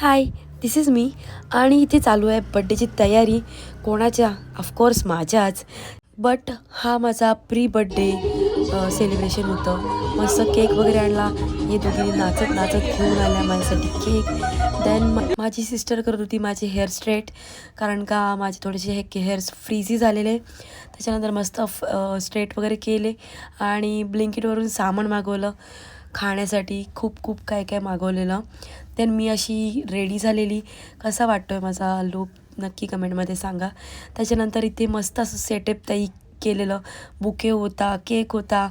High, this is me. आणि इथे चालू आहे बड्डेची तयारी. कोणाच्या? ऑफकोर्स माझ्याच. बट हा माझा प्री बड्डे सेलिब्रेशन होतं. मस्त केक वगैरे आणला. हे दोघी नाचत नाचत घेऊन आल्या माझ्यासाठी केक. देन माझी सिस्टर करत होती माझे हेअर स्ट्रेट, कारण का माझे थोडेसे हे हेअर्स फ्रीझी झालेले. त्याच्यानंतर मस्त स्ट्रेट वगैरे केले आणि ब्लिंकिटवरून सामान मागवलं खाण्यासाठी. खूप खूप काय काय मागवलेलं. देन मी अशी रेडी झालेली. कसा वाटतो आहे माझा लूक नक्की कमेंटमध्ये सांगा. त्याच्यानंतर इथे मस्त असं सेटअप केलेलं. बुके होता, केक होता.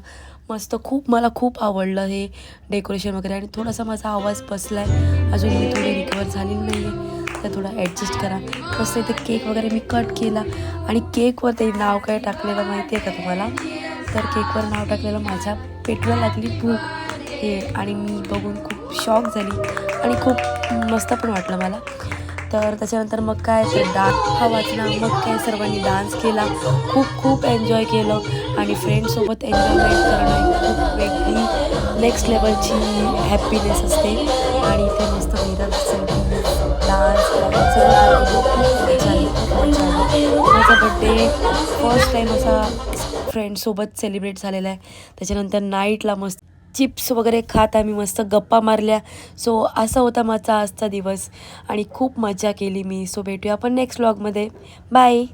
मस्त मला खूप आवडलं हे डेकोरेशन वगैरे. आणि थोडासा माझा आवाज बसला आहे, अजून मी थोडी रिकवर झालेली नाही आहे, तर थोडा ॲडजस्ट करा. मस्त इथे केक वगैरे मी कट केला. आणि केकवर ते नाव काय टाकलेलं माहिती आहे का तुम्हाला? तर केकवर नाव टाकलेलं माझ्या पेटला लागली भूक हे. आणि मी बघून खूप शॉक झाली आणि खूप मस्त पण वाटलं मला. तर त्याच्यानंतर मग काय तर हा वाचला. मग काय सर्वांनी डान्स केला, खूप खूप एन्जॉय केलं. आणि फ्रेंडसोबत एन्जॉयमेंट करणं ही खूप वेगळी नेक्स्ट लेवलची हॅपीनेस असते. आणि इथे मस्त मिरर डान्स सगळं खूप मजा आली, खूप मजा आली. माझा बड्डे फर्स्ट टाईम असा फ्रेंडसोबत सेलिब्रेट झालेला आहे. त्याच्यानंतर नाईटला मस्त चिप्स वगैरे खात आम्ही मस्त गप्पा मारल्या. सो असा होता माझा आजचा दिवस आणि खूप मजा केली मी. सो भेटूया आपण नेक्स्ट व्लॉगमध्ये. बाय.